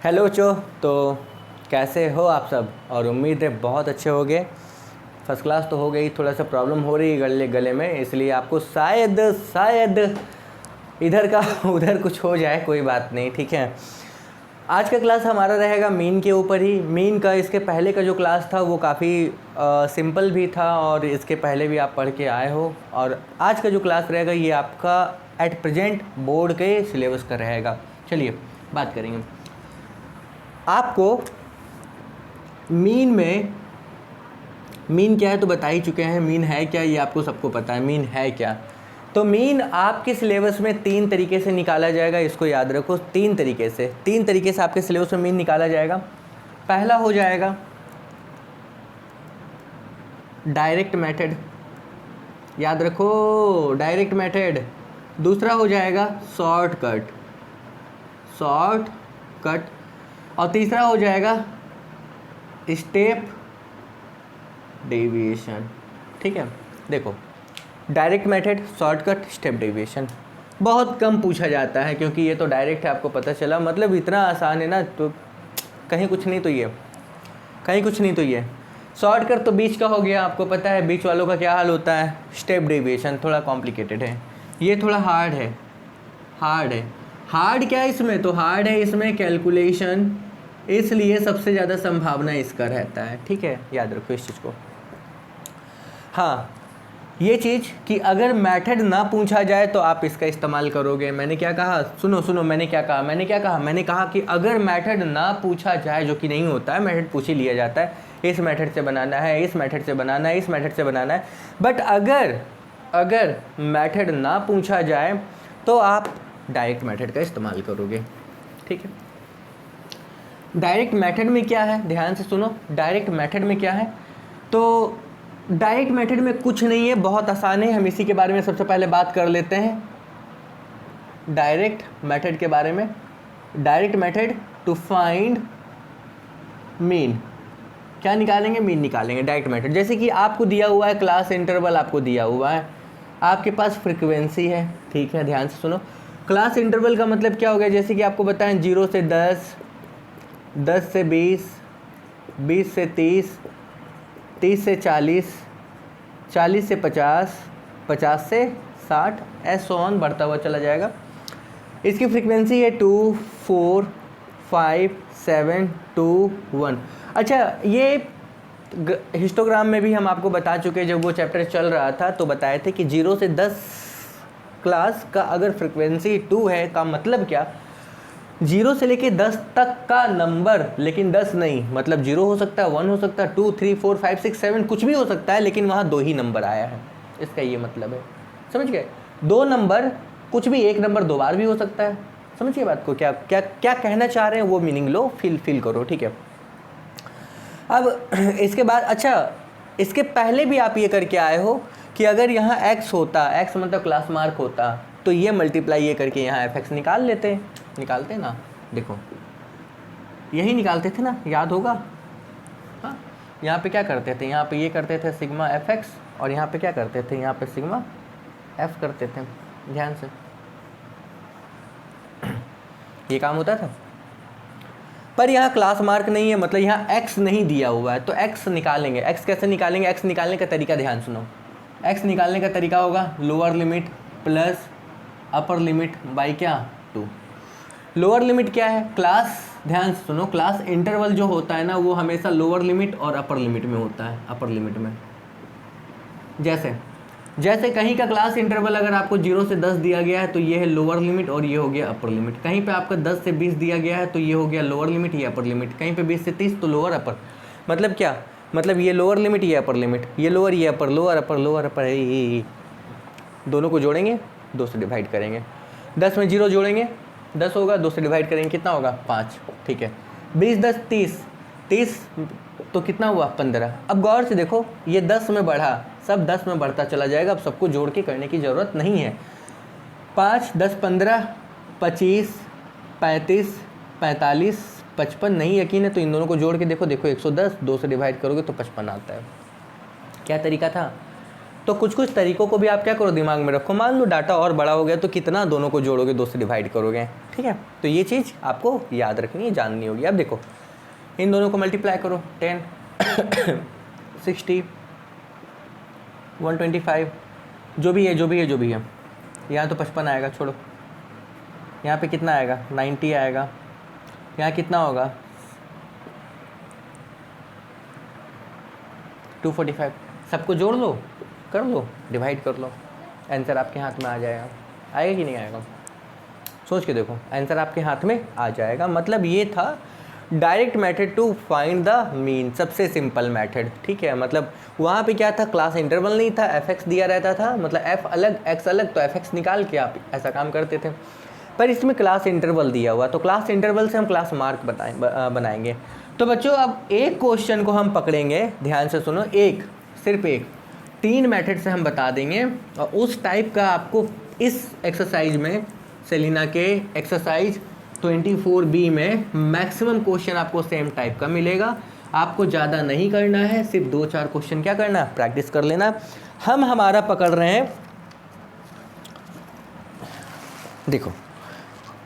Hello बच्चों। तो कैसे हो आप सब? और उम्मीद है बहुत अच्छे होंगे। फर्स्ट क्लास तो हो गई, थोड़ा सा प्रॉब्लम हो रही है गले में, इसलिए आपको शायद इधर का उधर कुछ हो जाए, कोई बात नहीं, ठीक है। आज का क्लास हमारा रहेगा मीन के ऊपर ही। मीन का इसके पहले का जो क्लास था वो काफ़ी सिंपल भी था और इसके पहले भी आप पढ़ के आए हो। और आज का जो क्लास रहेगा ये आपका एट प्रेजेंट बोर्ड के सिलेबस का रहेगा। चलिए बात करेंगे। आपको मीन क्या है तो बता ही चुके हैं। मीन है क्या ये आपको सबको पता है। मीन है क्या? तो मीन आपके सिलेबस में 3 तरीके से निकाला जाएगा, इसको याद रखो। 3 तरीके से आपके सिलेबस में मीन निकाला जाएगा। पहला हो जाएगा डायरेक्ट मेथड, याद रखो, डायरेक्ट मेथड। दूसरा हो जाएगा शॉर्टकट, और तीसरा हो जाएगा स्टेप डेविएशन। ठीक है, देखो direct method, shortcut, step deviation बहुत कम पूछा जाता है क्योंकि ये तो डायरेक्ट है, आपको पता चला, मतलब इतना आसान है ना, तो कहीं कुछ नहीं तो ये शॉर्टकट तो बीच का हो गया, आपको पता है बीच वालों का क्या हाल होता है। स्टेप डेविएशन थोड़ा कॉम्प्लिकेटेड है, ये थोड़ा हार्ड है। हार्ड क्या है इसमें? तो हार्ड है इसमें कैलकुलेशन, इसलिए सबसे ज़्यादा संभावना इसका रहता है। ठीक है, याद रखो इस चीज़ को। हाँ, ये चीज़ कि अगर मेथड ना पूछा जाए तो आप इसका इस्तेमाल करोगे। मैंने क्या कहा? सुनो मैंने क्या कहा? मैंने कहा कि अगर मेथड ना पूछा जाए, जो कि नहीं होता है, मेथड पूछ ही लिया जाता है, इस मेथड से बनाना है, इस मेथड से बनाना है, इस मेथड से बनाना है। बट अगर मेथड ना पूछा जाए तो आप डायरेक्ट मेथड का इस्तेमाल करोगे। ठीक है, डायरेक्ट मेथड में क्या है, ध्यान से सुनो। डायरेक्ट मेथड में क्या है? तो डायरेक्ट मेथड में कुछ नहीं है, बहुत आसान है। हम इसी के बारे में सबसे पहले बात कर लेते हैं, डायरेक्ट मेथड के बारे में। Direct method to find mean, क्या निकालेंगे? मीन निकालेंगे। डायरेक्ट मेथड जैसे कि आपको दिया हुआ है क्लास इंटरवल, आपको दिया हुआ है, आपके पास फ्रीक्वेंसी है। ठीक है, ध्यान से सुनो। क्लास इंटरवल का मतलब क्या हो गया? जैसे कि आपको बताएं 0 से 10, 10 से 20, 20 से 30, 30 से 40, 40 से 50, 50 से 60, ऐसे ऑन बढ़ता हुआ चला जाएगा। इसकी फ्रीक्वेंसी है 2, 4, 5, 7, 2, 1। अच्छा, ये हिस्टोग्राम में भी हम आपको बता चुके, जब वो चैप्टर चल रहा था तो बताए थे कि 0 से 10 क्लास का अगर फ्रीक्वेंसी 2 है का मतलब क्या? 0 से लेके 10 तक का नंबर, लेकिन 10 नहीं, मतलब 0 हो सकता है, 1 हो सकता है, 2, 3, 4, 5, 6, 7 कुछ भी हो सकता है, लेकिन वहाँ 2 ही नंबर आया है, इसका ये मतलब है। समझ गए? 2 नंबर, कुछ भी एक नंबर 2 बार भी हो सकता है। समझिए बात को, क्या क्या क्या कहना चाह रहे हैं वो मीनिंग लो, फील करो। ठीक है, अब इसके बाद, अच्छा इसके पहले भी आप ये करके आए हो कि अगर यहाँ x होता, x मतलब क्लास मार्क होता, तो ये मल्टीप्लाई ये करके यहाँ fx निकालते ना। देखो यही निकालते थे ना, याद होगा। हाँ, यहाँ पे क्या करते थे? यहाँ पे ये करते थे सिग्मा fx, और यहाँ पे क्या करते थे? यहाँ पे सिग्मा f करते थे। ध्यान से, ये काम होता था। पर यहाँ क्लास मार्क नहीं है, मतलब यहाँ x नहीं दिया हुआ है, तो x निकालेंगे। x कैसे निकालेंगे? x निकालने का तरीका ध्यान सुनो। x निकालने का तरीका होगा lower limit plus upper limit by क्या? 2। लोअर लिमिट क्या है? क्लास, ध्यान से सुनो, क्लास इंटरवल जो होता है ना, वो हमेशा लोअर लिमिट और अपर लिमिट में होता है। अपर लिमिट में जैसे कहीं का क्लास इंटरवल अगर आपको 0 से 10 दिया गया है तो ये है लोअर लिमिट और ये हो गया अपर लिमिट। कहीं पे आपका 10 से 20 दिया गया है तो ये हो गया लोअर लिमिट, ये अपर लिमिट। कहीं पे 20 से 30 तो लोअर अपर। मतलब क्या? मतलब ये लोअर लिमिट, ये अपर लिमिट, ये लोअर, ये अपर, लोअर अपर, दोनों को जोड़ेंगे, 2 से डिवाइड करेंगे। 10 में 0 जोड़ेंगे, 10 होगा, 2 से डिवाइड करेंगे, कितना होगा? 5। ठीक है, 20, 10, 30 तो कितना हुआ? 15। अब गौर से देखो, ये 10 में बढ़ा, सब 10 में बढ़ता चला जाएगा, अब सबको जोड़ के करने की ज़रूरत नहीं है। 5, 10, 15, 25, 35, 45, 55। नहीं यकीन है तो इन दोनों को जोड़ के देखो 110, 2 से डिवाइड करोगे तो 55 आता है। क्या तरीका था? तो कुछ कुछ तरीकों को भी आप क्या करो, दिमाग में रखो। मान लो डाटा और बड़ा हो गया तो कितना दोनों को जोड़ोगे, 2 से डिवाइड करोगे, ठीक है। तो ये चीज़ आपको याद रखनी है, जाननी होगी। अब देखो इन दोनों को मल्टीप्लाई करो, 10 60 125 जो भी है। यहाँ तो 55 आएगा, छोड़ो। यहाँ पे कितना आएगा, 90 आएगा। यहाँ कितना होगा, 245। सबको जोड़ लो, कर लो, डिवाइड कर लो, आंसर आपके हाथ में आ जाएगा। आएगा कि नहीं आएगा, सोच के देखो, आंसर आपके हाथ में आ जाएगा। मतलब ये था direct method to find the mean, सबसे सिंपल मेथड, ठीक है। मतलब वहाँ पे क्या था, क्लास इंटरवल नहीं था, fx दिया रहता था, मतलब f अलग x अलग, तो fx निकाल के आप ऐसा काम करते थे। पर इसमें क्लास इंटरवल दिया हुआ, तो क्लास इंटरवल से हम क्लास मार्क बनाएंगे। तो बच्चों अब एक क्वेश्चन को हम पकड़ेंगे, ध्यान से सुनो, सिर्फ एक 3 मेथड से हम बता देंगे, और उस टाइप का आपको इस एक्सरसाइज में, सेलिना के एक्सरसाइज 24B में मैक्सिमम क्वेश्चन आपको सेम टाइप का मिलेगा। आपको ज़्यादा नहीं करना है, सिर्फ 2-4 क्वेश्चन क्या करना है, प्रैक्टिस कर लेना। हम हमारा पकड़ रहे हैं, देखो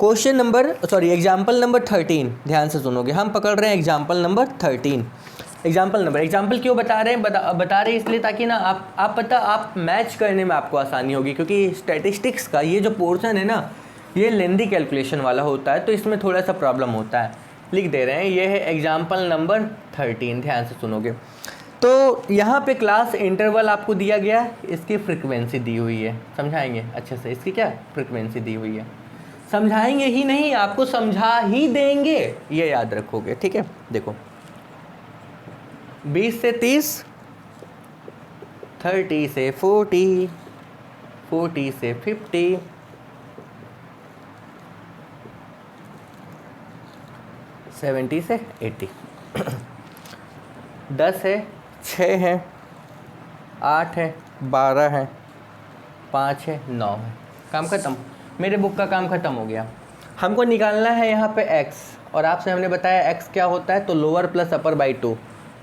एग्जाम्पल नंबर 13, ध्यान से सुनोगे। हम पकड़ रहे हैं एग्जाम्पल नंबर 13। एग्जाम्पल क्यों बता रहे हैं, बता रहे हैं इसलिए ताकि ना आप मैच करने में आपको आसानी होगी, क्योंकि स्टैटिस्टिक्स का ये जो पोर्शन है ना, ये लेंदी कैलकुलेशन वाला होता है, तो इसमें थोड़ा सा प्रॉब्लम होता है। लिख दे रहे हैं, ये है एग्जाम्पल नंबर 13, ध्यान से सुनोगे। तो यहाँ पे क्लास इंटरवल आपको दिया गया, इसकी फ्रिक्वेंसी दी हुई है, समझाएंगे अच्छे से, इसकी क्या फ्रिक्वेंसी दी हुई है, समझाएंगे ही नहीं, आपको समझा ही देंगे, ये याद रखोगे, ठीक है। देखो 20 से 30, 30 से 40, 40 से 50, 70 से 80, 10 है, 6 है, 8 है, 12 है, 5 है, 9 है। काम ख़त्म, मेरे बुक का काम ख़त्म हो गया। हमको निकालना है यहाँ पे x, और आपसे हमने बताया x क्या होता है, तो लोअर प्लस अपर बाई 2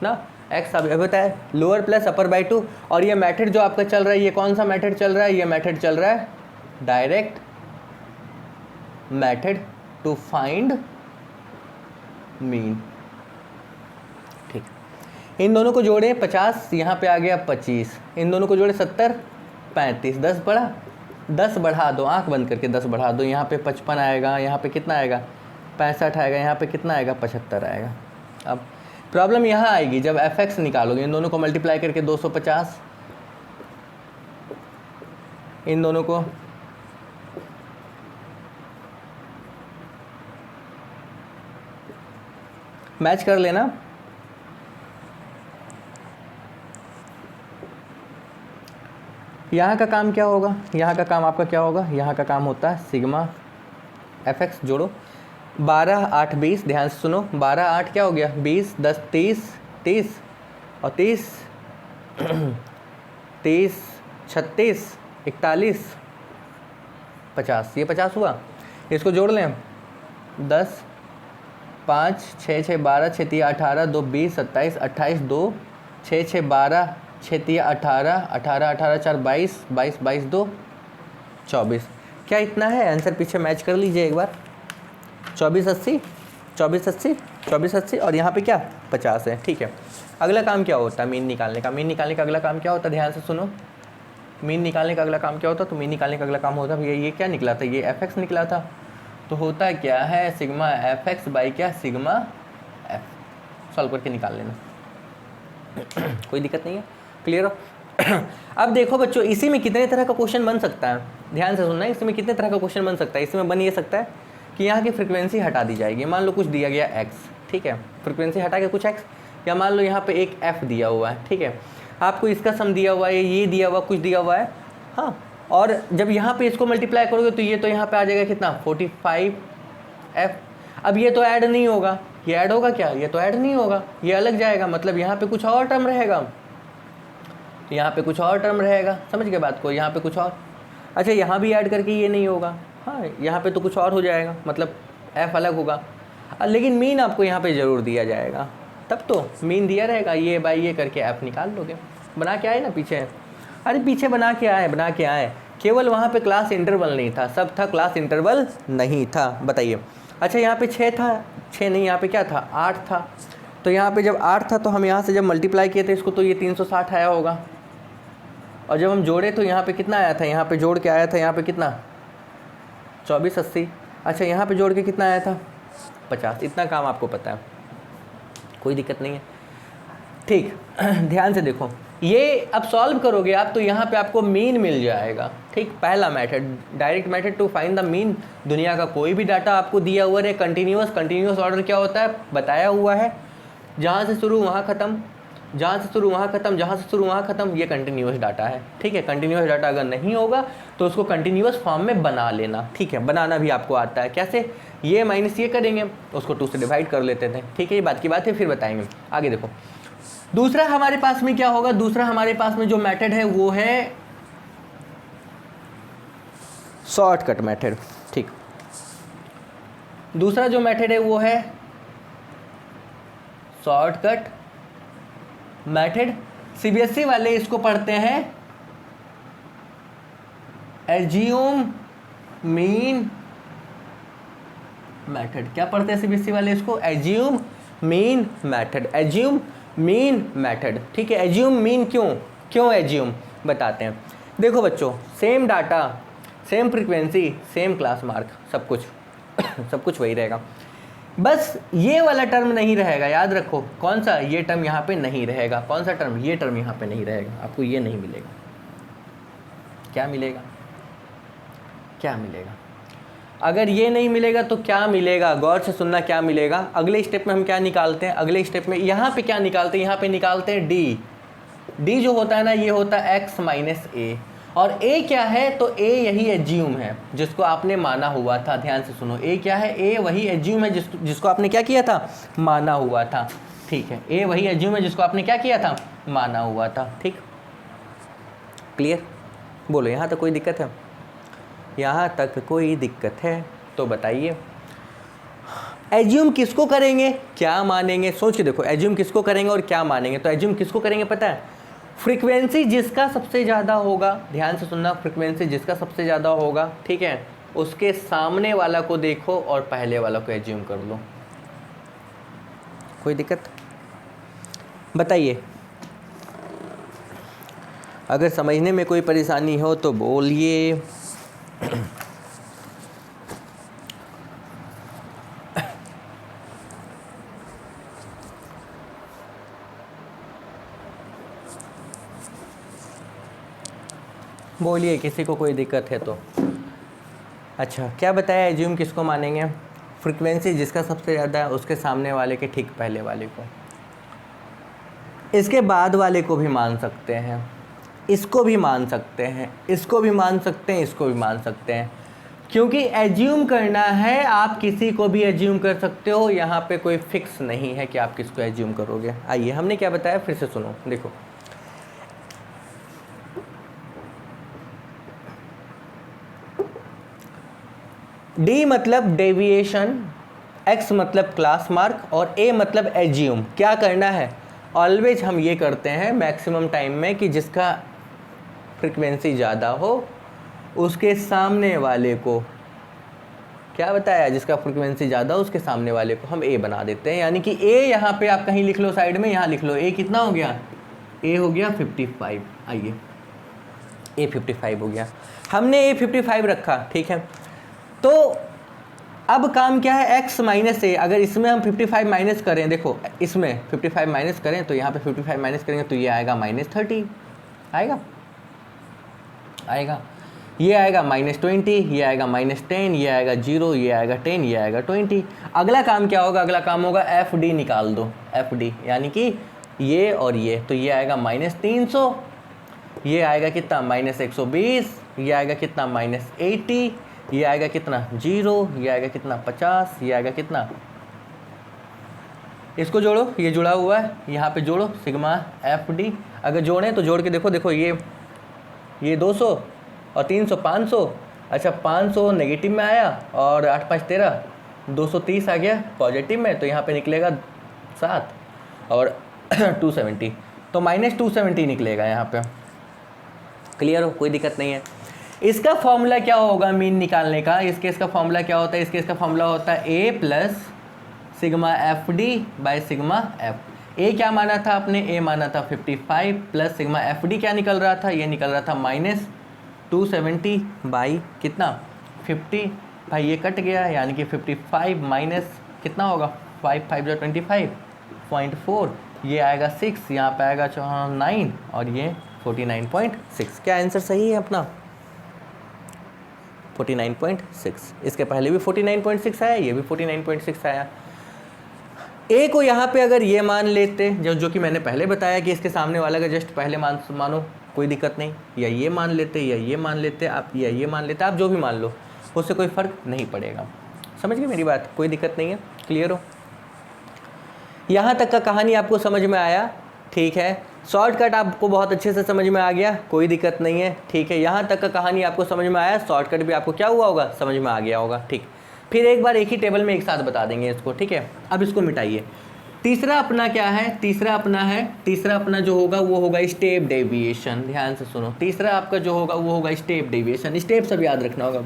ना, x अब बताया लोअर प्लस अपर बाई 2। और ये मेथड जो आपका चल रहा है, ये कौन सा मेथड चल रहा है, ये मेथड चल रहा है direct method to find mean, ठीक। इन दोनों को जोड़े 50, यहाँ पे आ गया 25, इन दोनों को जोड़े 70, 35, 10 बढ़ा दो, आंख बंद करके 10 बढ़ा दो, यहाँ पे 55 आएगा, यहाँ पे कितना आएगा 65 आएगा, यहाँ पे कितना आएगा 75 आएगा। अब प्रॉब्लम यहाँ आएगी जब fx निकालोगे, इन दोनों को मल्टीप्लाई करके 250, इन दोनों को मैच कर लेना। यहाँ का काम क्या होगा, यहाँ का काम आपका क्या होगा, यहाँ का काम होता है सिग्मा fx जोड़ो 12 8 20, ध्यान से सुनो, 12 8 क्या हो गया 20, 10 30, 30 और 30 30 36 41 50, ये 50 हुआ। इसको जोड़ लें 10 5 6 6 12 6 3 18 2 20 27 28 2 6 6 12 6 3 18 18 18 4 22 22 22 2 24। क्या इतना है आंसर, पीछे मैच कर लीजिए एक बार। 24 80 24 80 24 80 और यहाँ पे क्या 50 है, ठीक है। अगला काम क्या होता है, मीन निकालने का। मीन निकालने का अगला काम क्या होता है, ध्यान से सुनो। मीन निकालने का अगला काम क्या होता है, तो मीन निकालने का अगला काम होता है ये क्या निकला था, ये fx निकला था, तो होता क्या है सिग्मा fx बाई क्या सिग्मा f। सॉल्व करके निकाल लेना, कोई दिक्कत नहीं है, क्लियर हो। अब देखो बच्चों, इसी में कितने तरह का क्वेश्चन बन सकता है, ध्यान से सुनना है। इसमें कितने तरह का क्वेश्चन बन सकता है, इसमें बन ये सकता है कि यहाँ की फ्रिक्वेंसी हटा दी जाएगी। मान लो कुछ दिया गया x, ठीक है, फ्रिक्वेंसी हटा के कुछ x, या मान लो यहाँ पे एक f दिया हुआ है, ठीक है, आपको इसका सम दिया हुआ है, ये दिया हुआ कुछ दिया हुआ है, हाँ। और जब यहाँ पे इसको मल्टीप्लाई करोगे तो ये तो यहाँ पे आ जाएगा कितना 45f। अब ये तो ऐड नहीं होगा, ये ऐड होगा क्या, ये तो ऐड नहीं होगा, ये अलग जाएगा, मतलब यहाँ पे कुछ और टर्म रहेगा, यहाँ पे कुछ और टर्म रहेगा, समझ गए बात को, यहाँ पे कुछ और। अच्छा यहाँ भी ऐड करके ये नहीं होगा, हाँ यहाँ पे तो कुछ और हो जाएगा, मतलब f अलग होगा, लेकिन मीन आपको यहाँ पे ज़रूर दिया जाएगा, तब तो मीन दिया रहेगा, ये बाई ये करके f निकाल लोगे, बना के आए ना पीछे। अरे पीछे बना के आए, केवल वहाँ पे क्लास इंटरवल नहीं था, सब था, क्लास इंटरवल नहीं था। बताइए। अच्छा यहाँ पे 6 था, 6 नहीं, यहाँ पे क्या था, 8 था। तो यहाँ पे जब 8 था तो हम यहाँ से जब मल्टीप्लाई किए थे इसको तो ये 360 आया होगा, और जब हम जोड़े तो यहाँ पे कितना आया था, यहाँ पे जोड़ के आया था, यहाँ पे कितना 2480। अच्छा यहाँ पे जोड़ के कितना आया था 50। इतना काम आपको पता है, कोई दिक्कत नहीं है, ठीक। ध्यान से देखो, ये अब सॉल्व करोगे आप तो यहाँ पे आपको मीन मिल जाएगा, ठीक। पहला method, direct method to find the mean. दुनिया का कोई भी डाटा आपको दिया हुआ है, कंटिन्यूस ऑर्डर क्या होता है बताया हुआ है, जहाँ से शुरू वहाँ ख़त्म, जहाँ से शुरू वहाँ ख़त्म, जहाँ से शुरू वहाँ ख़त्म, ये कंटिन्यूस डाटा है, ठीक है। कंटिन्यूस डाटा अगर नहीं होगा तो उसको कंटिन्यूस फॉर्म में बना लेना, ठीक है। बनाना भी आपको आता है, कैसे, ये माइनस ये करेंगे, उसको 2 से डिवाइड कर लेते थे, ठीक है। ये बात की बात है, फिर बताएंगे आगे। देखो दूसरा हमारे पास में क्या होगा, दूसरा हमारे पास में जो मेथड है वो है शॉर्टकट मेथड, ठीक। दूसरा जो मेथड है वो है शॉर्टकट मेथड। सीबीएसई वाले इसको पढ़ते हैं एज्यूम मीन मेथड। क्या पढ़ते हैं सीबीएसई वाले इसको, assume mean method, assume mean method, ठीक है। एज्यूम मीन क्यों एज्यूम, बताते हैं। देखो बच्चों, same data, same frequency, same class mark, सब कुछ सब कुछ वही रहेगा, बस ये वाला टर्म नहीं रहेगा, याद रखो। कौन सा, ये टर्म यहाँ पे नहीं रहेगा। कौन सा टर्म, ये टर्म यहाँ पे नहीं रहेगा, आपको ये नहीं मिलेगा। क्या मिलेगा, क्या मिलेगा, अगर ये नहीं मिलेगा तो क्या मिलेगा, गौर से सुनना, क्या मिलेगा। अगले स्टेप में हम क्या निकालते हैं, अगले स्टेप में यहाँ पे क्या निकालते हैं, यहाँ पे निकालते हैं डी जो होता है ना, ये होता है x माइनस ए, और a क्या है, तो a यही एज्यूम है जिसको आपने माना हुआ था। ध्यान से सुनो, a क्या है, a वही एज्यूम है जिसको आपने क्या किया था, माना हुआ था, ठीक है। a वही एज्यूम है जिसको आपने क्या किया था, माना हुआ था, ठीक। क्लियर, बोलो यहाँ तक कोई दिक्कत है, यहाँ तक कोई दिक्कत है तो बताइए। एज्यूम किसको करेंगे, क्या मानेंगे, सोच के देखो, एज्यूम किसको करेंगे और क्या मानेंगे। तो एज्यूम किसको करेंगे पता है, फ्रीक्वेंसी जिसका सबसे ज़्यादा होगा, ध्यान से सुनना, फ्रीक्वेंसी जिसका सबसे ज़्यादा होगा, ठीक है, उसके सामने वाला को देखो और पहले वाला को एज्यूम कर लो। कोई दिक्कत, बताइए। अगर समझने में कोई परेशानी हो तो बोलिए। बोलिए, किसी को कोई दिक्कत है तो। अच्छा, क्या बताया, एज्यूम किसको मानेंगे, फ्रीक्वेंसी जिसका सबसे ज़्यादा है उसके सामने वाले के ठीक पहले वाले को, इसके बाद वाले को भी मान सकते हैं, इसको भी मान सकते हैं, इसको भी मान सकते हैं, इसको भी मान सकते हैं, क्योंकि एज्यूम करना है, आप किसी को भी एज्यूम कर सकते हो। यहाँ पे कोई फिक्स नहीं है कि आप किसको एज्यूम करोगे। आइए, हमने क्या बताया फिर से सुनो, देखो। डी मतलब डेविएशन, एक्स मतलब क्लास मार्क और ए मतलब एज्यूम। क्या करना है, ऑलवेज हम ये करते हैं मैक्सिमम टाइम में कि जिसका फ्रीक्वेंसी ज़्यादा हो उसके सामने वाले को, क्या बताया, जिसका फ्रीक्वेंसी ज़्यादा हो उसके सामने वाले को हम ए बना देते हैं। यानी कि ए यहाँ पे आप कहीं लिख लो साइड में, यहाँ लिख लो ए कितना हो गया, ए हो गया 55। आइए, ए 55 हो गया, हमने ए 55 रखा, ठीक है। तो अब काम क्या है, x माइनस ए, अगर इसमें हम 55 माइनस करें, देखो इसमें 55 माइनस करें तो यहाँ पे 55 माइनस करेंगे तो ये आएगा -30, आएगा, ये आएगा -20, ये आएगा -10, ये आएगा 0, ये आएगा 10, ये आएगा 20। अगला काम क्या होगा, अगला काम होगा एफ डी निकाल दो, एफ डी यानी कि ये और ये, तो ये आएगा -300, ये आएगा कितना -120, ये आएगा कितना -80, ये आएगा कितना 0, ये आएगा कितना 50, ये आएगा कितना, इसको जोड़ो, ये जुड़ा हुआ है, यहाँ पे जोड़ो सिग्मा एफ डी। अगर जोड़ें तो जोड़ के देखो, देखो ये 200 और 300 500, अच्छा 500 नेगेटिव में आया और 8 5 13, 230 आ गया पॉजिटिव में, तो यहाँ पे निकलेगा 7 और 270, तो -270 निकलेगा यहाँ पे, क्लियर हो, कोई दिक्कत नहीं है। इसका फॉर्मूला क्या होगा मीन निकालने का, इस केस का फॉर्मूला क्या होता है, इस केस का फॉर्मूला होता है A plus sigma F D by sigma F. A क्या माना था आपने, ए माना था 55 प्लस सिग्मा एफ डी क्या निकल रहा था, ये निकल रहा था माइनस 270 बाई कितना 50। भाई ये कट गया, यानी कि 55 माइनस कितना होगा 5 5 जो 25.4, ये आएगा 6, यहाँ पे आएगा 9 और ये 49.6। क्या आंसर सही है अपना 49.6। इसके पहले भी 49.6 आया, ये भी 49.6 आया। ए को यहाँ पे अगर ये मान लेते, जो कि मैंने पहले बताया कि इसके सामने वाला का जस्ट पहले मानो कोई दिक्कत नहीं, या ये मान लेते या ये मान लेते आप, या ये मान लेते आप, जो भी मान लो उससे कोई फ़र्क नहीं पड़ेगा। समझ गए मेरी बात, कोई दिक्कत नहीं है, क्लियर हो। यहाँ तक का कहानी आपको समझ में आया, ठीक है। शॉर्टकट आपको बहुत अच्छे से समझ में आ गया, कोई दिक्कत नहीं है, ठीक है। यहाँ तक का कहानी आपको समझ में आया, शॉर्टकट भी आपको क्या हुआ होगा, समझ में आ गया होगा, ठीक। फिर एक बार एक ही टेबल में एक साथ बता देंगे इसको, ठीक है। अब इसको मिटाइए। तीसरा अपना क्या है, तीसरा अपना जो होगा वो होगा स्टेप डेविएशन। ध्यान से सुनो, तीसरा आपका जो होगा वो होगा स्टेप डेविएशन। स्टेप सब याद रखना होगा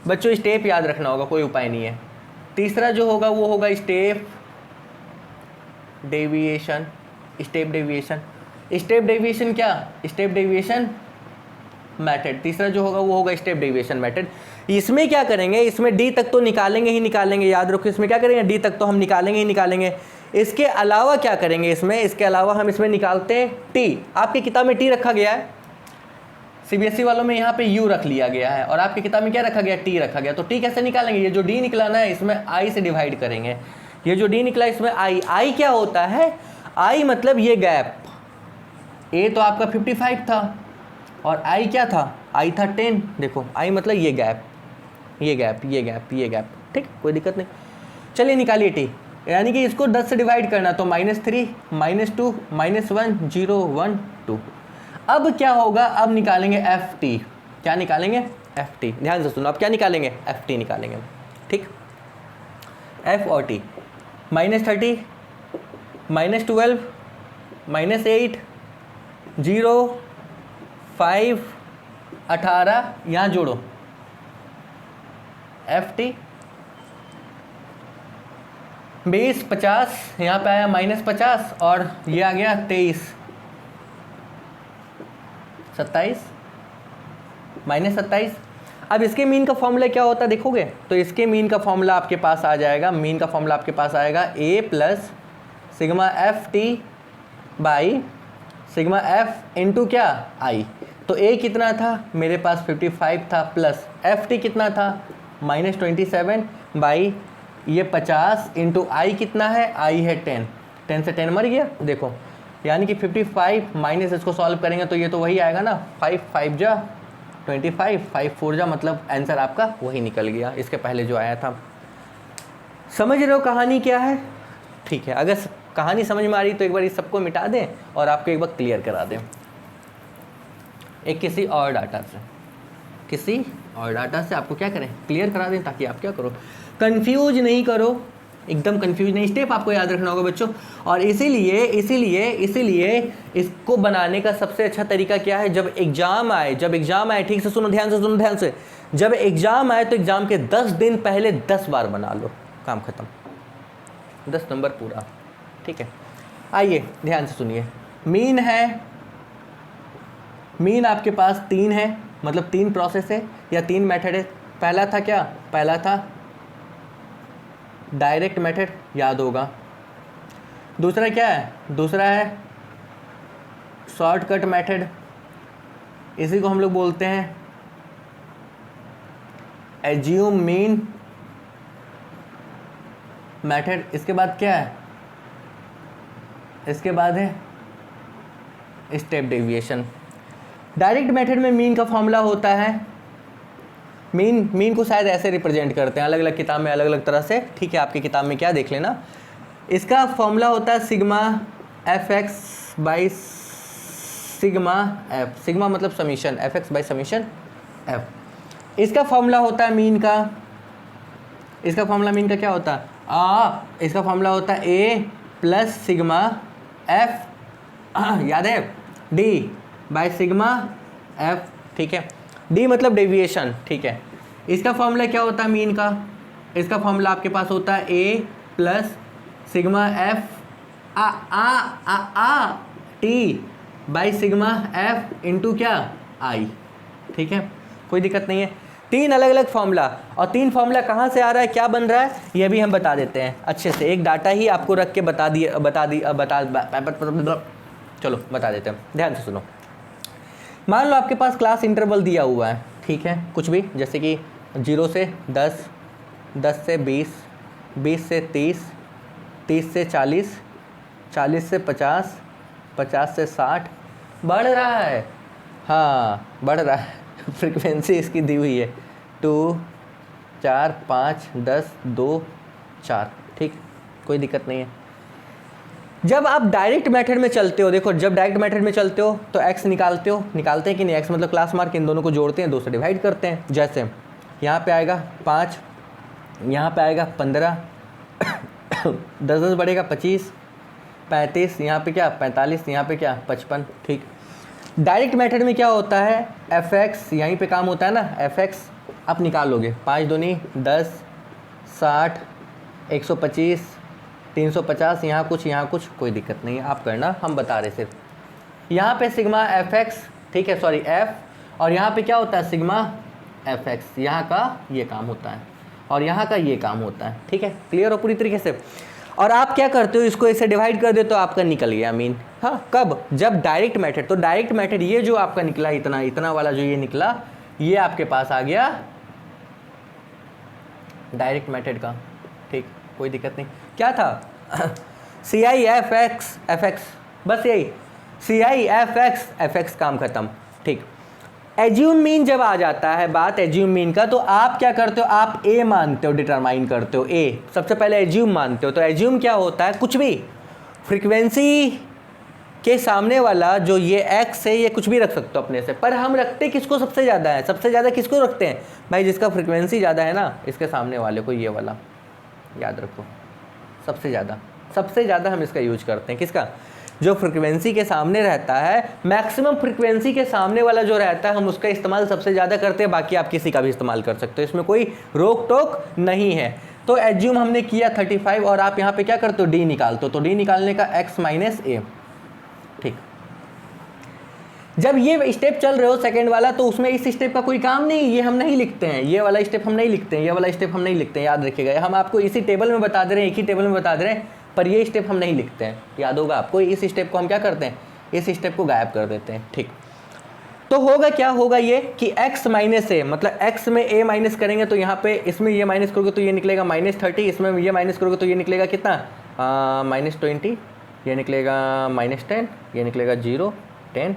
बच्चों, स्टेप याद रखना होगा, कोई उपाय नहीं है। तीसरा जो होगा वो होगा स्टेप डेविएशन। स्टेप डेविएशन क्या, स्टेप डेविएशन मेथड। तीसरा जो होगा वो होगा स्टेप डेविएशन मेथड। इसमें क्या करेंगे, इसमें डी तक तो निकालेंगे ही निकालेंगे, याद रखो इसमें क्या करेंगे, डी तक तो हम निकालेंगे ही निकालेंगे। इसके अलावा क्या करेंगे इसके अलावा हम इसमें निकालते हैं टी। आपकी किताब में टी रखा गया है, सीबीएसई वालों में यहाँ पे यू रख लिया गया है, और आपकी किताब में क्या रखा गया, टी रखा गया। तो टी कैसे निकालेंगे, ये जो डी निकला ना इसमें आई से डिवाइड करेंगे। ये जो डी निकला इसमें आई क्या होता है, आई मतलब ये गैप। ए तो आपका 55 था और आई क्या था, आई था 10। देखो आई मतलब ये गैप, ये गैप, ये गैप, ये गैप, ठीक, कोई दिक्कत नहीं। चलिए निकालिए टी, यानी कि इसको 10 से डिवाइड करना, तो -3 -2 -1 0 1 2। अब क्या होगा, अब निकालेंगे एफ टी। क्या निकालेंगे, एफ टी। ध्यान से सुनो, अब क्या निकालेंगे, एफ टी निकालेंगे, ठीक। एफ और टी, -30 -12 -8 0 5 18, यहाँ जोड़ो एफ टी 20 50, यहाँ पे आया -50 और ये आ गया 23 27 -27। अब इसके मीन का फॉर्मूला क्या होता है देखोगे, तो इसके मीन का फॉर्मूला आपके पास आ जाएगा, मीन का फॉर्मूला आपके पास आएगा A plus sigma F T by sigma F into क्या आई। तो ए कितना था मेरे पास 55 था, प्लस एफ टी कितना था -27 बाई ये 50 इंटू आई कितना है, आई है 10, 10 से 10 मर गया। देखो यानी कि 55 माइनस इसको सॉल्व करेंगे तो ये तो वही आएगा ना, 5 5 जा 25, 5 4 जा, मतलब आंसर आपका वही निकल गया, इसके पहले जो आया था। समझ रहे हो कहानी क्या है, ठीक है। अगर कहानी समझ में आ रही तो एक बार इस सबको मिटा दें और आपको एक बार क्लियर करा दें एक किसी और डाटा से आपको क्या करें, क्लियर करा दें, ताकि आप क्या करो, कंफ्यूज नहीं करो, एकदम कंफ्यूज नहीं। स्टेप आपको याद रखना होगा बच्चों। और इसीलिए इसको बनाने का सबसे अच्छा तरीका क्या है, जब एग्जाम आए, ठीक से सुनो, ध्यान से, जब एग्जाम आए तो एग्जाम के 10 दिन पहले 10 बार बना लो, काम खत्म, 10 नंबर पूरा, ठीक है। आइए ध्यान से सुनिए, मीन आपके पास 3 है, मतलब 3 प्रोसेस है या 3 मेथड है। पहला था डायरेक्ट मेथड, याद होगा। दूसरा क्या है, दूसरा है शॉर्टकट मेथड, इसी को हम लोग बोलते हैं एज्यूम मीन मेथड। इसके बाद क्या है, इसके बाद है स्टेप डेविएशन। डायरेक्ट मेथड में मीन का फॉर्मूला होता है, मीन को शायद ऐसे रिप्रेजेंट करते हैं, अलग अलग किताब में अलग अलग तरह से, ठीक है। आपकी किताब में क्या देख लेना, इसका फॉर्मूला होता है sigma F X by sigma F, sigma मतलब summation, F X by summation F. इसका फॉर्मूला होता है मीन का, इसका फॉर्मूला मीन का क्या होता है, इसका फॉर्मूला होता है ए प्लस सिग्मा एफ, याद है, डी बाई सिग्मा एफ, ठीक है। डी मतलब डेविएशन, ठीक है। इसका फॉर्मूला क्या होता है मीन का? इसका फॉर्मूला आपके पास होता है ए प्लस सिग्मा एफ आ T by sigma F into क्या आई, ठीक है। कोई दिक्कत नहीं है। 3 अलग अलग फॉर्मूला, और 3 फॉर्मूला कहाँ से आ रहा है, क्या बन रहा है, ये भी हम बता देते हैं अच्छे से। एक डाटा ही आपको रख के बता चलो बता देते हैं, ध्यान से सुनो। मान लो आपके पास क्लास इंटरवल दिया हुआ है, ठीक है, कुछ भी, जैसे कि 0 से 10, 10 से 20, 20 से 30, 30 से 40, 40 से 50, 50 से 60, बढ़ रहा है, हाँ बढ़ रहा है। फ्रीक्वेंसी इसकी दी हुई है 2, 4, 5, 10, 2, 4, ठीक, कोई दिक्कत नहीं है। जब आप डायरेक्ट मेथड में चलते हो, देखो जब डायरेक्ट मेथड में चलते हो तो x निकालते हैं कि नहीं, x मतलब क्लास मार्क, इन दोनों को जोड़ते हैं, 2 से डिवाइड करते हैं। जैसे यहाँ पे आएगा 5, यहाँ पे आएगा 15, 10 10 बढ़ेगा 25, 35, यहाँ पे क्या 45, यहाँ पे क्या 55, ठीक। डायरेक्ट मेथड में क्या होता है, fx यहीं पे काम होता है ना, fx आप निकालोगे, 5 दूनी 10, 60, 125, 350, यहाँ कुछ, कोई दिक्कत नहीं है, आप करना, हम बता रहे सिर्फ। यहाँ पे सिग्मा fx, ठीक है, सॉरी f, और यहाँ पे क्या होता है सिग्मा fx, यहाँ का ये काम होता है और यहाँ का ये काम होता है, ठीक है, क्लियर हो पूरी तरीके से। और आप क्या करते हो, इसको इसे डिवाइड कर दे तो आपका निकल गया मीन, हाँ कब, जब डायरेक्ट मेथड, तो डायरेक्ट मेथड ये जो आपका निकला, इतना वाला जो ये निकला, ये आपके पास आ गया डायरेक्ट मेथड का, ठीक, कोई दिक्कत नहीं। क्या था सी आई एफ एक्स, बस यही सी आई एफ एक्स, काम खत्म, ठीक। एज्यूम मीन जब आ जाता है बात एज्यूम मीन का, तो आप क्या करते हो, आप ए मानते हो, डिटरमाइन करते हो, ए सबसे पहले एज्यूम मानते हो। तो एज्यूम क्या होता है, कुछ भी फ्रीक्वेंसी के सामने वाला जो ये एक्स है, ये कुछ भी रख सकते हो अपने से, पर हम रखते किसको सबसे ज़्यादा है, सबसे ज़्यादा किसको रखते हैं भाई, जिसका फ्रीक्वेंसी ज़्यादा है ना, इसके सामने वाले को, ये वाला याद रखो, सबसे ज़्यादा हम इसका यूज करते हैं, किसका, जो फ्रीक्वेंसी के सामने रहता है, मैक्सिमम फ्रीक्वेंसी के सामने वाला जो रहता है, हम उसका इस्तेमाल सबसे ज़्यादा करते हैं, बाकी आप किसी का भी इस्तेमाल कर सकते हो, इसमें कोई रोक टोक नहीं है। तो एज्यूम हमने किया 35, और आप यहाँ पे क्या करते हो, डी निकालते हो, तो डी निकालने का x माइनस ए, ठीक। जब ये स्टेप चल रहे हो सेकंड वाला, तो उसमें इस स्टेप का कोई काम नहीं, ये हम नहीं लिखते हैं, ये वाला स्टेप हम नहीं लिखते हैं, ये वाला स्टेप हम नहीं लिखते हैं, याद रखिएगा, हम आपको इसी टेबल में बता दे रहे हैं, एक ही टेबल में बता दे रहे हैं, पर ये स्टेप हम नहीं लिखते हैं, याद होगा आपको। इस स्टेप को हम क्या करते हैं, इस स्टेप को गायब कर देते हैं, ठीक। तो होगा क्या, होगा ये कि x माइनस ए, मतलब x में a माइनस करेंगे तो यहाँ पे इसमें ये माइनस करोगे तो ये निकलेगा -30, इसमें ये माइनस करोगे तो ये निकलेगा कितना, -20, ये निकलेगा -10, ये निकलेगा 0, 10,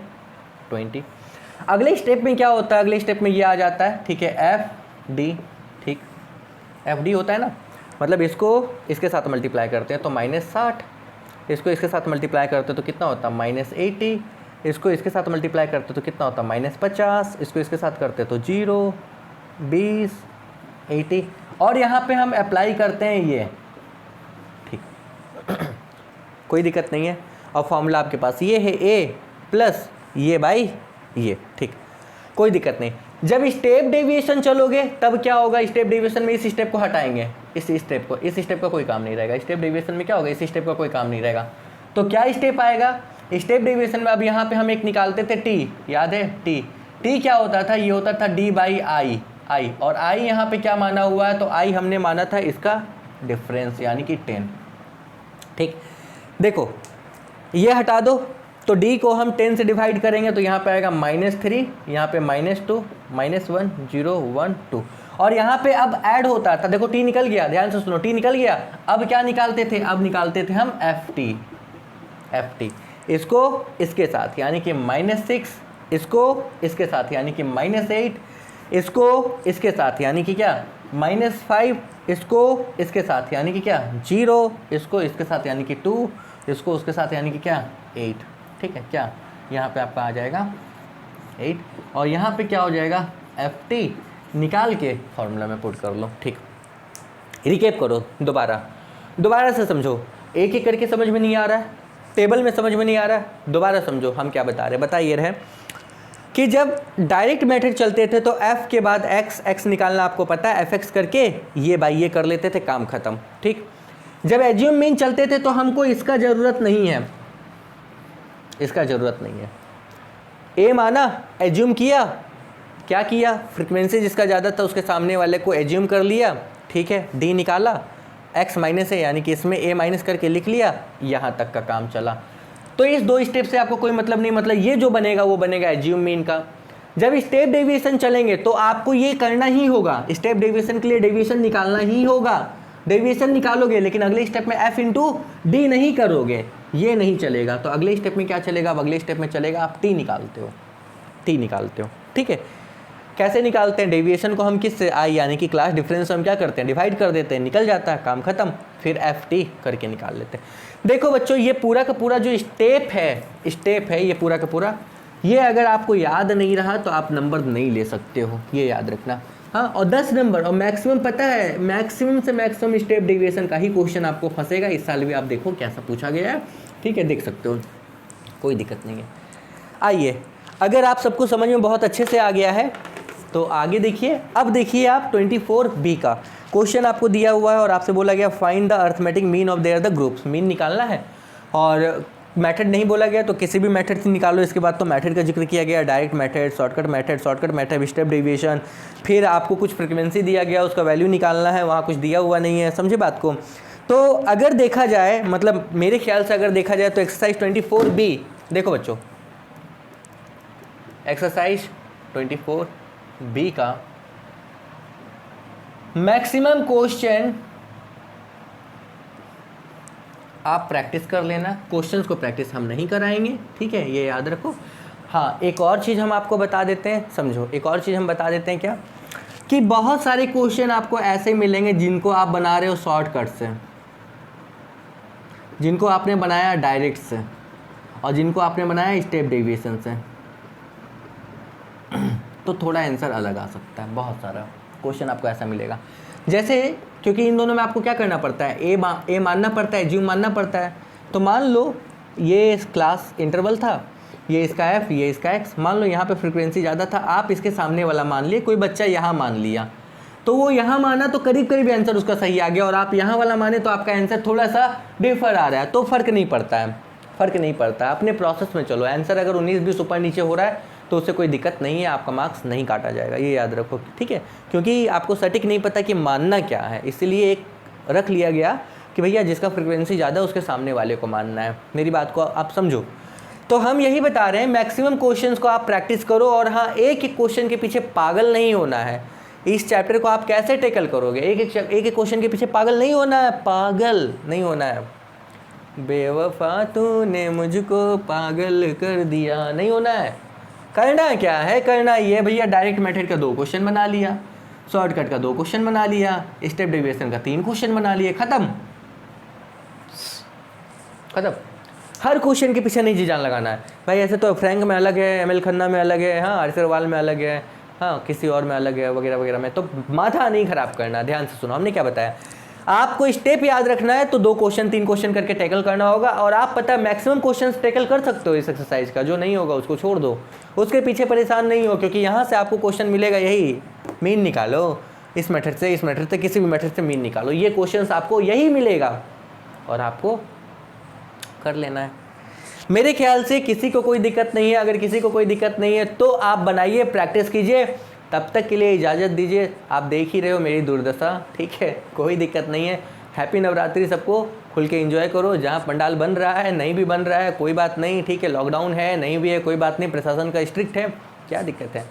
20। अगले स्टेप में क्या होता है, अगले स्टेप में ये आ जाता है, ठीक है, एफ डी, ठीक, एफ डी होता है ना, मतलब इसको इसके साथ मल्टीप्लाई करते हैं तो -60, इसको इसके साथ मल्टीप्लाई करते हैं तो कितना होता है -80, इसको इसके साथ मल्टीप्लाई करते तो कितना होता है -50, इसको इसके साथ करते तो 0, 20, 80, और यहाँ पे हम अप्लाई करते हैं ये, ठीक। कोई दिक्कत नहीं है। और फॉर्मूला आपके पास ये है, a प्लस ये बाई ये, ठीक, कोई दिक्कत नहीं। जब स्टेप डेविएशन चलोगे तब क्या होगा, स्टेप डेविएशन में इस स्टेप को हटाएंगे, इस स्टेप का कोई काम नहीं रहेगा, स्टेप डेविएशन में क्या होगा, इस स्टेप का कोई काम नहीं रहेगा। तो क्या स्टेप आएगा स्टेप डेविएशन में, अब यहाँ पे हम एक निकालते थे t, याद है t क्या होता था, ये होता था d बाई आई, और i यहाँ पे क्या माना हुआ है, तो i हमने माना था इसका डिफरेंस, यानी कि 10, ठीक। देखो ये हटा दो, तो d को हम 10 से डिवाइड करेंगे तो यहाँ पे आएगा -3, यहाँ पे -2, -1, 0, 1, 2, और यहाँ पे अब ऐड होता था, देखो t निकल गया, ध्यान से सुनो, t निकल गया, अब क्या निकालते थे, अब निकालते थे हम ft, इसको इसके साथ यानी कि -6, इसको इसके साथ यानी कि -8, इसको इसके साथ यानी कि क्या -5, इसको इसके साथ यानी कि क्या 0, इसको इसके साथ यानी कि 2, इसको उसके साथ यानी कि क्या 8, ठीक है, क्या यहाँ पे आपका आ जाएगा 8, और यहाँ पे क्या हो जाएगा ft, निकाल के फॉर्मूला में पुट कर लो, ठीक। रिकेप करो दोबारा से समझो, एक एक करके समझ में नहीं आ रहा है, टेबल में समझ में नहीं आ रहा है, दोबारा समझो हम क्या बता रहे हैं, बताइए रहे। कि जब डायरेक्ट मेथड चलते थे तो f के बाद x निकालना आपको पता है, fx करके ये बाई ये कर लेते थे, काम खत्म। ठीक, जब एज्यूम मीन चलते थे तो हमको इसका ज़रूरत नहीं है, इसका ज़रूरत नहीं है। ए माना, एज्यूम किया, क्या किया, फ्रिक्वेंसी जिसका ज़्यादा था उसके सामने वाले को एज्यूम कर लिया, ठीक है, डी निकाला, x माइनस है यानी कि इसमें a माइनस करके लिख लिया, यहाँ तक का काम चला। तो इस दो स्टेप से आपको कोई मतलब नहीं, मतलब ये जो बनेगा वो बनेगा एज्यूम मीन का। जब स्टेप डेविएशन चलेंगे तो आपको ये करना ही होगा, स्टेप डेविएशन के लिए डेविएशन निकालना ही होगा। डेविएशन निकालोगे लेकिन अगले स्टेप में f इंटू डी नहीं करोगे, ये नहीं चलेगा। तो अगले स्टेप में क्या चलेगा, अब अगले स्टेप में चलेगा आप t निकालते हो, t निकालते हो। ठीक है, कैसे निकालते हैं, डेविएशन को हम किस से, आई यानी कि क्लास डिफरेंस हम क्या करते हैं, डिवाइड कर देते हैं, निकल जाता है, काम खत्म, फिर ft करके निकाल लेते हैं। देखो बच्चों, ये पूरा का पूरा जो स्टेप है ये पूरा का पूरा, ये अगर आपको याद नहीं रहा तो आप नंबर नहीं ले सकते हो, ये याद रखना। हाँ, और 10 नंबर और मैक्सिमम पता है, मैक्सिमम से मैक्सिमम स्टेप डेविएशन का ही क्वेश्चन आपको फंसेगा। इस साल भी आप देखो कैसा पूछा गया है, ठीक है, देख सकते हो, कोई दिक्कत नहीं है। आइए, अगर आप सबको समझ में बहुत अच्छे से आ गया है तो आगे देखिए। अब देखिए आप 24B का क्वेश्चन आपको दिया हुआ है और आपसे बोला गया find the arithmetic mean of their the groups, mean निकालना है और मेथड नहीं बोला गया तो किसी भी मेथड से निकालो। इसके बाद तो मेथड का जिक्र किया गया, direct method, shortcut method, step deviation, फिर आपको कुछ फ्रिक्वेंसी दिया गया, उसका वैल्यू निकालना है, वहाँ कुछ दिया हुआ नहीं है, समझे बात को। तो अगर देखा जाए, मतलब मेरे ख्याल से अगर देखा जाए तो एक्सरसाइज 24B देखो बच्चों, एक्सरसाइज 24B का मैक्सिमम क्वेश्चन आप प्रैक्टिस कर लेना। क्वेश्चंस को प्रैक्टिस हम नहीं कराएंगे, ठीक है, ये याद रखो। हाँ, एक और चीज़ हम आपको बता देते हैं, समझो, एक और चीज़ हम बता देते हैं क्या, कि बहुत सारे क्वेश्चन आपको ऐसे मिलेंगे जिनको आप बना रहे हो शॉर्टकट से, जिनको आपने बनाया डायरेक्ट से, और जिनको आपने बनाया स्टेप डेविएशन से, तो थोड़ा आंसर अलग आ सकता है। बहुत सारा क्वेश्चन आपको ऐसा मिलेगा, जैसे, क्योंकि इन दोनों में आपको क्या करना पड़ता है, ए मानना पड़ता है, एज्यूम मानना पड़ता है। तो मान लो ये क्लास इंटरवल था, ये इसका f, ये इसका x, मान लो यहाँ पे फ्रीक्वेंसी ज़्यादा था, आप इसके सामने वाला मान लिए, कोई बच्चा यहाँ मान लिया, तो वो यहाँ माना तो करीब करीब आंसर उसका सही आ गया, और आप यहाँ वाला माने तो आपका आंसर थोड़ा सा डिफर आ रहा है, तो फ़र्क नहीं पड़ता है, फ़र्क नहीं पड़ता है। अपने प्रोसेस में चलो, आंसर अगर 19-20 ऊपर नीचे हो रहा है तो उससे कोई दिक्कत नहीं है, आपका मार्क्स नहीं काटा जाएगा, ये याद रखो, ठीक है। क्योंकि आपको सटीक नहीं पता कि मानना क्या है, इसलिए एक रख लिया गया कि भैया जिसका फ्रिक्वेंसी ज़्यादा उसके सामने वाले को मानना है। मेरी बात को आप समझो। तो हम यही बता रहे हैं, मैक्सिमम क्वेश्चंस को आप प्रैक्टिस करो, और हाँ, एक एक क्वेश्चन के पीछे पागल नहीं होना है। इस चैप्टर को आप कैसे टेकल करोगे, एक एक क्वेश्चन के पीछे पागल नहीं होना है, पागल नहीं होना है। बेवफा तूने मुझको पागल कर दिया, नहीं होना है। करना क्या है, करना ये भैया डायरेक्ट मेथड का 2 क्वेश्चन बना लिया, शॉर्टकट का 2 क्वेश्चन बना लिया, स्टेप डेविएशन का 3 क्वेश्चन बना लिए, खत्म खत्म। हर क्वेश्चन के पीछे नहीं जी जान लगाना है भाई, ऐसे तो फ्रैंक में अलग है, एमएल खन्ना में अलग है, हाँ आरिसरवाल में अलग है, हाँ किसी और में अलग है, वगैरह वगैरह में। तो माथा नहीं खराब करना, ध्यान से सुनो, हमने क्या बताया, आपको स्टेप याद रखना है तो 2 क्वेश्चन 3 क्वेश्चन करके टैकल करना होगा, और आप पता है मैक्सिमम क्वेश्चन टैकल कर सकते हो इस एक्सरसाइज का। जो नहीं होगा उसको छोड़ दो, उसके पीछे परेशान नहीं हो, क्योंकि यहाँ से आपको क्वेश्चन मिलेगा यही, मीन निकालो, इस मेथड से, इस मेथड से, किसी भी मेथड से मीन निकालो, ये क्वेश्चन आपको यही मिलेगा और आपको कर लेना है। मेरे ख्याल से किसी को कोई दिक्कत नहीं है। अगर किसी को कोई दिक्कत नहीं है तो आप बनाइए, प्रैक्टिस कीजिए। तब तक के लिए इजाज़त दीजिए। आप देख ही रहे हो मेरी दुर्दशा, ठीक है, कोई दिक्कत नहीं है। हैप्पी नवरात्रि सबको, खुल के एंजॉय करो। जहाँ पंडाल बन रहा है, नहीं भी बन रहा है, कोई बात नहीं, ठीक है, लॉकडाउन है, नहीं भी है, कोई बात नहीं, प्रशासन का स्ट्रिक्ट है, क्या दिक्कत है,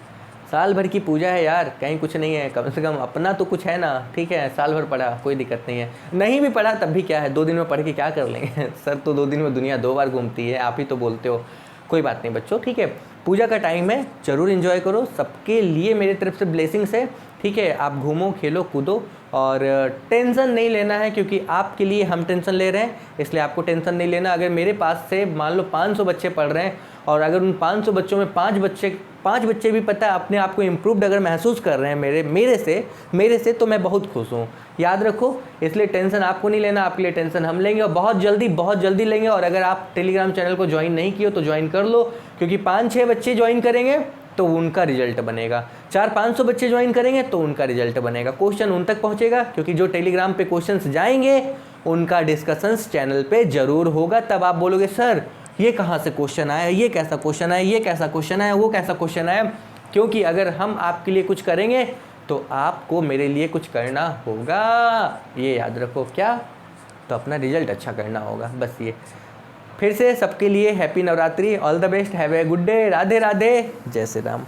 साल भर की पूजा है यार, कहीं कुछ नहीं है, कम से कम अपना तो कुछ है ना, ठीक है, साल भर पढ़ा, कोई दिक्कत नहीं है, नहीं भी पढ़ा तब भी क्या है, 2 दिन में पढ़ के क्या कर लेंगे सर, तो 2 दिन में दुनिया 2 बार घूमती है, आप ही तो बोलते हो, कोई बात नहीं बच्चों, ठीक है, पूजा का टाइम है, ज़रूर इन्जॉय करो, सबके लिए मेरी तरफ से ब्लेसिंग्स है, ठीक है, आप घूमो, खेलो, कूदो, और टेंशन नहीं लेना है, क्योंकि आपके लिए हम टेंशन ले रहे हैं, इसलिए आपको टेंशन नहीं लेना। अगर मेरे पास से मान लो 500 बच्चे पढ़ रहे हैं, और अगर उन 500 बच्चों में 5 बच्चे भी पता है अपने आप को इम्प्रूव्ड अगर महसूस कर रहे हैं मेरे से तो मैं बहुत खुश हूँ, याद रखो। इसलिए टेंशन आपको नहीं लेना, आपके लिए टेंशन हम लेंगे, और बहुत जल्दी लेंगे। और अगर आप टेलीग्राम चैनल को ज्वाइन नहीं किए तो ज्वाइन कर लो, क्योंकि 5-6 बच्चे ज्वाइन करेंगे तो उनका रिजल्ट बनेगा। 400-500 बच्चे ज्वाइन करेंगे तो उनका रिजल्ट बनेगा। क्वेश्चन उन तक पहुंचेगा, क्योंकि जो टेलीग्राम पे क्वेश्चंस जाएंगे उनका डिस्कशंस चैनल पे जरूर होगा। तब आप बोलोगे सर ये कहाँ से क्वेश्चन आया, ये कैसा क्वेश्चन आया, ये कैसा क्वेश्चन आया, वो कैसा क्वेश्चन आया। क्योंकि अगर हम आपके लिए कुछ करेंगे तो आपको मेरे लिए कुछ करना होगा, ये याद रखो। क्या? तो अपना रिजल्ट अच्छा करना होगा, बस ये। फिर से सबके लिए happy Navratri, all the best, have a good day, Radhe Radhe, जय श्री राम।